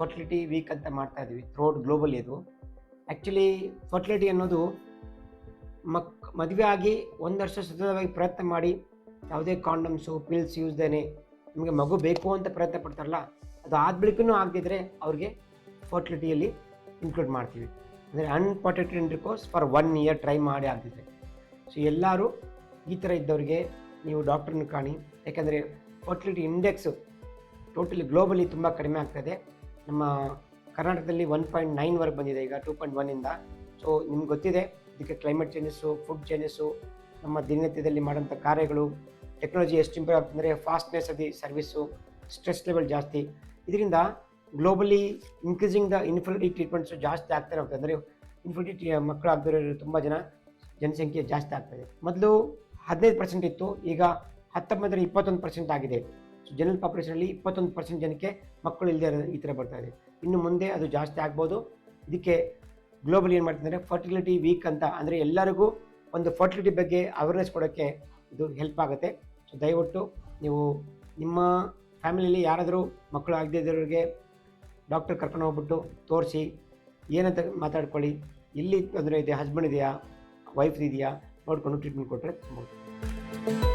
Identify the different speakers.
Speaker 1: Fertility weak ಅಂತ ಮಾಡ್ತಾ ಇದ್ವಿ ಥ್ರೋಟ್ ಗ್ಲೋಬಲಿ. ಅದು ಆ್ಯಕ್ಚುಲಿ ಫರ್ಟಿಲಿಟಿ ಅನ್ನೋದು ಮದುವೆ ಆಗಿ 1 ವರ್ಷ ಸತತವಾಗಿ ಪ್ರಯತ್ನ ಮಾಡಿ ಯಾವುದೇ ಕಾಂಡಮ್ಸು ಪಿಲ್ಸ್ ಯೂಸ್ದೇನೆ ನಿಮಗೆ ಮಗು ಬೇಕು ಅಂತ ಪ್ರಯತ್ನ ಪಡ್ತಾರಲ್ಲ, ಅದು ಆದ ಬಳಿಕೂ ಆಗದಿದ್ದರೆ ಅವ್ರಿಗೆ ಫರ್ಟಿಲಿಟಿಯಲ್ಲಿ ಇನ್ಕ್ಲೂಡ್ ಮಾಡ್ತೀವಿ. ಅಂದರೆ unprotected intercourse for 1 year try ಮಾಡಿ ಆಗದಿದ್ದರೆ. ಸೊ ಎಲ್ಲರೂ ಈ ಥರ ಇದ್ದವ್ರಿಗೆ ನೀವು ಡಾಕ್ಟ್ರನ್ನ ಕಾಣಿ. ಯಾಕೆಂದರೆ ಫರ್ಟಿಲಿಟಿ ಇಂಡೆಕ್ಸು ಟೋಟಲಿ ಗ್ಲೋಬಲಿ ತುಂಬ ಕಡಿಮೆ ಆಗ್ತಾಯಿದೆ. ನಮ್ಮ ಕರ್ನಾಟಕದಲ್ಲಿ 1.9ವರೆಗೆ ಬಂದಿದೆ ಈಗ 2.1ಇಂದ. ಸೊ ನಿಮ್ಗೆ ಗೊತ್ತಿದೆ, ಇದಕ್ಕೆ ಕ್ಲೈಮೇಟ್ ಚೇಂಜಸ್ಸು, ಫುಡ್ ಚೇಂಜಸ್ಸು, ನಮ್ಮ ದಿನನಿತ್ಯದಲ್ಲಿ ಮಾಡೋಂಥ ಕಾರ್ಯಗಳು, ಟೆಕ್ನಾಲಜಿ ಎಷ್ಟು ಇಂಪ್ರೂವ್ ಆಗ್ತಂದರೆ fastness of the service, stress level ಜಾಸ್ತಿ. ಇದರಿಂದ globally increasing the infertility treatments ಜಾಸ್ತಿ ಆಗ್ತಾನೆ ಹೋಗ್ತದೆ. ಅಂದರೆ ಇನ್ಫರ್ಟಿಲಿಟಿ ಮಕ್ಕಳು ಆಗದಿರೋ ತುಂಬ ಜನಸಂಖ್ಯೆ ಜಾಸ್ತಿ ಆಗ್ತಾಯಿದೆ. ಮೊದಲು 15% ಇತ್ತು, ಈಗ 19 21% ಆಗಿದೆ. ಸೊ ಜನರಲ್ ಪಾಪ್ಯುಲೇಷನಲ್ಲಿ 21% ಜನಕ್ಕೆ ಮಕ್ಕಳು ಇಲ್ಲದೆ ಈ ಥರ ಬರ್ತಾಯಿದೆ. ಇನ್ನು ಮುಂದೆ ಅದು ಜಾಸ್ತಿ ಆಗ್ಬೋದು. ಇದಕ್ಕೆ ಗ್ಲೋಬಲಿ ಏನು ಮಾಡ್ತಿದ್ದಾರೆ, ಫರ್ಟಿಲಿಟಿ ವೀಕ್ ಅಂತ, ಅಂದರೆ ಎಲ್ಲರಿಗೂ ಒಂದು ಫರ್ಟಿಲಿಟಿ ಬಗ್ಗೆ ಅವೇರ್ನೆಸ್ ಕೊಡೋಕ್ಕೆ ಇದು ಹೆಲ್ಪ್ ಆಗುತ್ತೆ. ಸೊ ದಯವಿಟ್ಟು ನೀವು ನಿಮ್ಮ ಫ್ಯಾಮಿಲಿಯಲ್ಲಿ ಯಾರಾದರೂ ಮಕ್ಕಳು ಆಗದೇ ಇರೋರಿಗೆ ಡಾಕ್ಟರ್ ಕರ್ಕೊಂಡು ಹೋಗ್ಬಿಟ್ಟು ತೋರಿಸಿ ಏನಂತ ಮಾತಾಡ್ಕೊಳ್ಳಿ. ಎಲ್ಲಿ ತೊಂದರೆ ಇದೆ, ಹಸ್ಬೆಂಡ್ ಇದೆಯಾ, ವೈಫ್ ಇದೆಯಾ ನೋಡಿಕೊಂಡು ಟ್ರೀಟ್ಮೆಂಟ್ ಕೊಟ್ಟರೆ ತುಂಬ